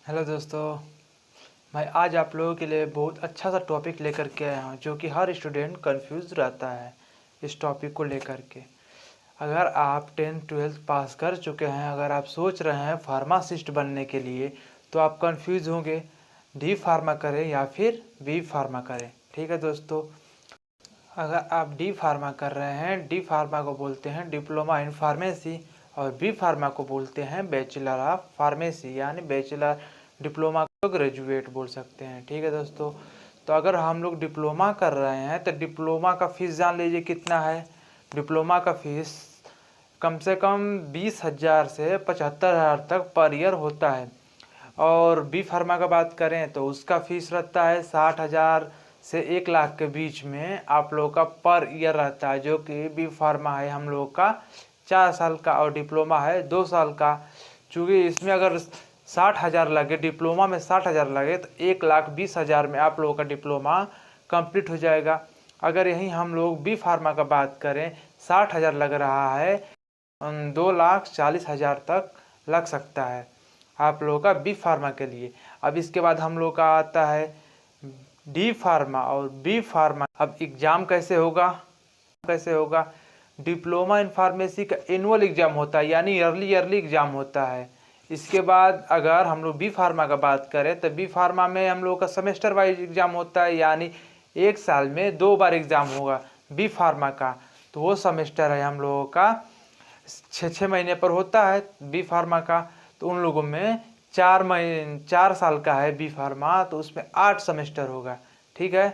Hello दोस्तों। मैं आज आप लोगों के लिए बहुत अच्छा सा टॉपिक लेकर के आया हूँ जो कि हर स्टूडेंट कंफ्यूज रहता है इस टॉपिक को लेकर के। अगर आप 10th-12th पास कर चुके हैं, अगर आप सोच रहे हैं फार्मासिस्ट बनने के लिए, तो आप कंफ्यूज होंगे डी फार्मा करें या फिर बी फार्मा करें। ठीक है दोस्तों, अगर आप डी फार्मा कर रहे हैं, डी फार्मा को बोलते हैं डिप्लोमा इन फार्मेसी और बी फार्मा को बोलते हैं बैचलर ऑफ फार्मेसी, यानी बैचलर डिप्लोमा को ग्रेजुएट बोल सकते हैं। ठीक है दोस्तों, तो अगर हम लोग डिप्लोमा कर रहे हैं तो डिप्लोमा का फीस जान लीजिए कितना है। डिप्लोमा का फीस कम से कम 20,000 से 75,000 तक पर ईयर होता है। और बी फार्मा का बात करें तो उसका फीस रहता है 60,000 से 1 लाख के बीच में आप लोगों का पर ईयर रहता है, जो कि बी फार्मा है हम लोगों का 4 साल का और डिप्लोमा है 2 साल का। चूँकि इसमें अगर 60,000 लगे, डिप्लोमा में 60,000 लगे, तो 1,20,000 में आप लोगों का डिप्लोमा कंप्लीट हो जाएगा। अगर यहीं हम लोग बी फार्मा का बात करें, 60,000 लग रहा है, 2,40,000 तक लग सकता है आप लोगों का बी फार्मा के लिए। अब इसके बाद हम लोग का आता है डी फार्मा और बी फार्मा। अब एग्ज़ाम कैसे होगा? डिप्लोमा इन फार्मेसी का एनुअल एग्ज़ाम होता है, यानी ईयरली एग्ज़ाम होता है। इसके बाद अगर हम लोग बी फार्मा का बात करें तो बी फार्मा में हम लोग का सेमेस्टर वाइज एग्ज़ाम होता है, यानी 1 साल में 2 बार एग्ज़ाम होगा बी फार्मा का। तो वो सेमेस्टर है हम लोगों का 6 महीने पर होता है बी फार्मा का। तो उन लोगों में 4 साल का है बी फार्मा, तो उसमें 8 सेमेस्टर होगा। ठीक है,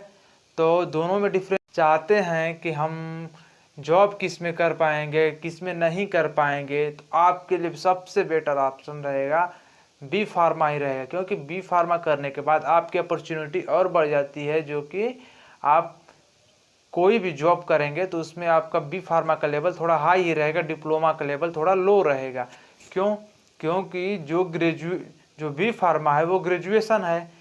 तो दोनों में डिफरेंस। चाहते हैं कि हम जॉब किस में कर पाएंगे, किस में नहीं कर पाएंगे, तो आपके लिए सबसे बेटर ऑप्शन रहेगा बी फार्मा ही रहेगा, क्योंकि बी फार्मा करने के बाद आपकी अपॉर्चुनिटी और बढ़ जाती है, जो कि आप कोई भी जॉब करेंगे तो उसमें आपका बी फार्मा का लेवल थोड़ा हाई ही रहेगा, डिप्लोमा का लेवल थोड़ा लो रहेगा। क्योंकि जो बी फार्मा है वो ग्रेजुएशन है,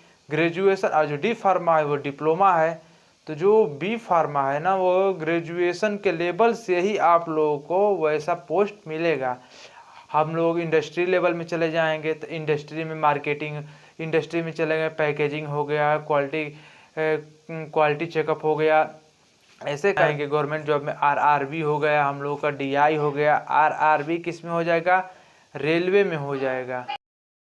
और जो डी फार्मा है वो डिप्लोमा है। तो जो बी फार्मा है ना, वो ग्रेजुएशन के लेवल से ही आप लोगों को वैसा पोस्ट मिलेगा। हम लोग इंडस्ट्री लेवल में चले जाएंगे तो इंडस्ट्री में मार्केटिंग, इंडस्ट्री में चले गए पैकेजिंग हो गया, क्वालिटी चेकअप हो गया, ऐसे कहेंगे। गवर्नमेंट जॉब में आरआरबी हो गया, हम लोग का डीआई हो गया। आरआरबी किस में हो जाएगा? रेलवे में हो जाएगा।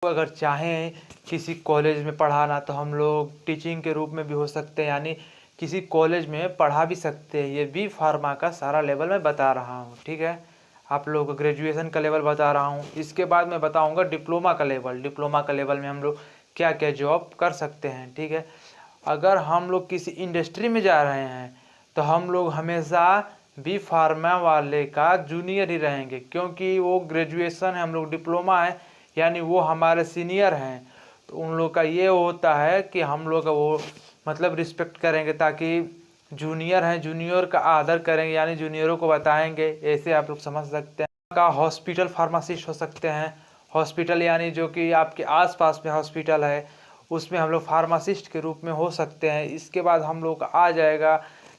तो अगर चाहें किसी कॉलेज में पढ़ाना तो हम लोग टीचिंग के रूप में भी हो सकते हैं, यानी किसी कॉलेज में पढ़ा भी सकते हैं। ये बी फार्मा का सारा लेवल मैं बता रहा हूँ। ठीक है, आप लोगों को ग्रेजुएशन का लेवल बता रहा हूँ। इसके बाद मैं बताऊँगा डिप्लोमा का लेवल। डिप्लोमा का लेवल में हम लोग क्या क्या जॉब कर सकते हैं। ठीक है, अगर हम लोग किसी इंडस्ट्री में जा रहे हैं तो हम लोग हमेशा बी फार्मा वाले का जूनियर ही रहेंगे, क्योंकि वो ग्रेजुएशन है, हम लोग डिप्लोमा है, यानी वो हमारे सीनियर हैं। तो उन लोग का ये होता है कि हम लोग का वो मतलब रिस्पेक्ट करेंगे, ताकि जूनियर हैं, जूनियर का आदर करेंगे, यानी जूनियरों को बताएंगे। ऐसे आप लोग समझ सकते हैं। का हॉस्पिटल फार्मासिस्ट हो सकते हैं। हॉस्पिटल यानी जो कि आपके आसपास में हॉस्पिटल है, उसमें हम लोग फार्मासिस्ट के रूप में हो सकते हैं। इसके बाद हम लोग का आ जाएगा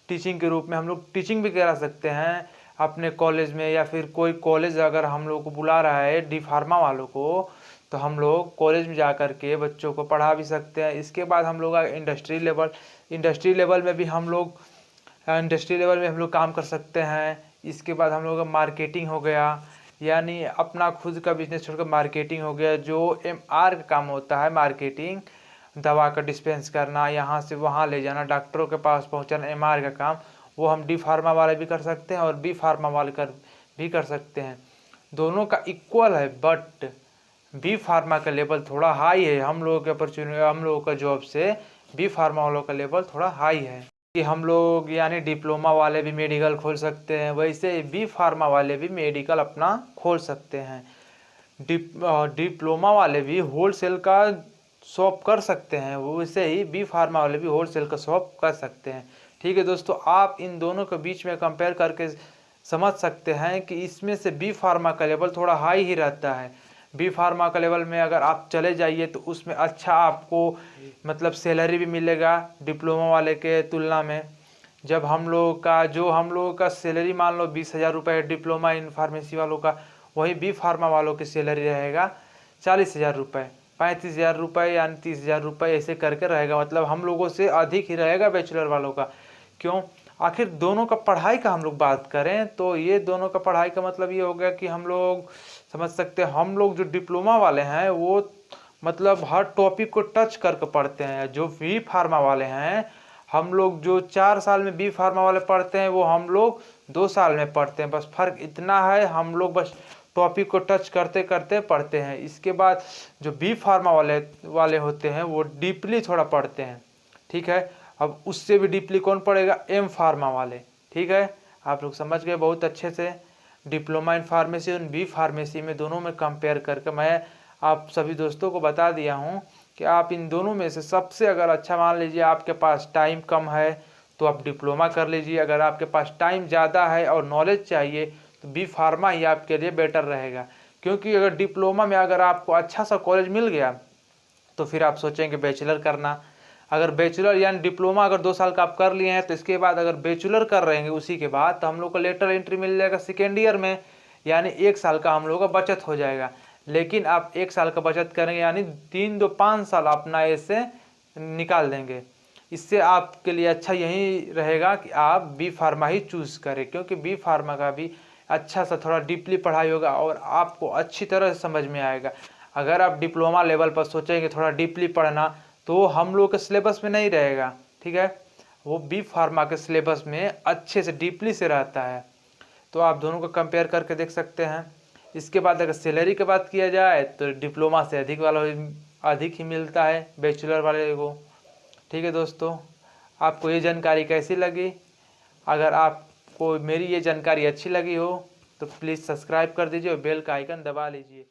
टीचिंग के रूप में। हम लोग टीचिंग भी करा सकते हैं अपने कॉलेज में, या फिर कोई कॉलेज अगर हम लोग को बुला रहा है डी फार्मा वालों को, तो हम लोग कॉलेज में जा कर के बच्चों को पढ़ा भी सकते हैं। इसके बाद हम लोग इंडस्ट्री लेवल में भी हम लोग काम कर सकते हैं। इसके बाद हम लोग का मार्केटिंग हो गया, यानी अपना खुद का बिजनेस छोड़कर मार्केटिंग हो गया। जो एमआर का काम होता है, मार्केटिंग, दवा का डिस्पेंस करना, यहाँ से वहाँ ले जाना, डॉक्टरों के पास पहुँचाना, एमआर का काम, वो हम डी फार्मा वाले भी कर सकते हैं और बी फार्मा वाले भी कर सकते हैं। दोनों का इक्वल है, बट बी फार्मा का लेवल थोड़ा हाई है। हम लोगों के अपॉर्चुनिटी, हम लोगों का जॉब से बी फार्मा वालों का लेवल थोड़ा हाई है कि हम लोग यानी डिप्लोमा वाले भी मेडिकल खोल सकते हैं, वैसे बी फार्मा वाले भी मेडिकल अपना खोल सकते हैं। डिप्लोमा वाले भी होलसेल का शॉप कर सकते हैं, वैसे ही बी फार्मा वाले भी होलसेल का शॉप कर सकते हैं। ठीक है दोस्तों, आप इन दोनों के बीच में कंपेयर करके समझ सकते हैं कि इसमें से बी फार्मा का लेवल थोड़ा हाई ही रहता है। बी फार्मा का लेवल में अगर आप चले जाइए तो उसमें अच्छा आपको मतलब सैलरी भी मिलेगा डिप्लोमा वाले के तुलना में। जब हम लोगों का सैलरी मान लो 20,000 रुपये डिप्लोमा इन फार्मेसी वालों का, वही बी फार्मा वालों की सैलरी रहेगा 40,000 रुपये। 35,000 रुपये यानी 30,000 रुपये ऐसे करके रहेगा, मतलब हम लोगों से अधिक ही रहेगा बैचलर वालों का। क्यों? आखिर दोनों का पढ़ाई का हम लोग बात करें तो ये दोनों का पढ़ाई का मतलब ये हो गया कि हम लोग समझ सकते हैं, हम लोग जो डिप्लोमा वाले हैं वो मतलब हर टॉपिक को टच करके पढ़ते हैं। जो बी फार्मा वाले हैं, हम लोग जो 4 साल में बी फार्मा वाले पढ़ते हैं वो हम लोग 2 साल में पढ़ते हैं। बस फर्क इतना है, हम लोग बस टॉपिक को टच करते करते पढ़ते हैं। इसके बाद जो बी फार्मा वाले होते हैं वो डीपली थोड़ा पढ़ते हैं, ठीक है। अब उससे भी डीपली कौन पढ़ेगा? एम फार्मा वाले, ठीक है। आप लोग समझ गए बहुत अच्छे से। डिप्लोमा इन फार्मेसी और बी फार्मेसी में दोनों में कंपेयर करके मैं आप सभी दोस्तों को बता दिया हूँ कि आप इन दोनों में से सबसे अगर अच्छा, मान लीजिए आपके पास टाइम कम है तो आप डिप्लोमा कर लीजिए, अगर आपके पास टाइम ज़्यादा है और नॉलेज चाहिए तो बी फार्मा ही आपके लिए बेटर रहेगा। क्योंकि अगर डिप्लोमा में अगर आपको अच्छा सा कॉलेज मिल गया तो फिर आप सोचेंगे बैचलर करना। अगर बैचलर यानी डिप्लोमा अगर 2 साल का आप कर लिए हैं तो इसके बाद अगर बैचलर कर रहे हैं उसी के बाद, तो हम लोग को लेटर एंट्री मिल जाएगा सेकेंड ईयर में, यानी 1 साल का हम लोग का बचत हो जाएगा। लेकिन आप 1 साल का बचत करेंगे यानी 3 2 5 साल अपना ऐसे निकाल देंगे। इससे आपके लिए अच्छा यही रहेगा कि आप बी फार्मा ही चूज़ करें, क्योंकि बी फार्मा का भी अच्छा सा थोड़ा डीपली पढ़ाई होगा और आपको अच्छी तरह से समझ में आएगा। अगर आप डिप्लोमा लेवल पर सोचेंगे थोड़ा डीपली पढ़ना तो हम लोग के सिलेबस में नहीं रहेगा, ठीक है। वो बी फार्मा के सिलेबस में अच्छे से डीपली से रहता है, तो आप दोनों को कंपेयर करके देख सकते हैं। इसके बाद अगर सैलरी की बात किया जाए तो डिप्लोमा से अधिक ही मिलता है बैचलर वाले को, ठीक है दोस्तों। आपको ये जानकारी कैसी लगी? अगर आपको मेरी ये जानकारी अच्छी लगी हो तो प्लीज़ सब्सक्राइब कर दीजिए और बेल का आइकन दबा लीजिए।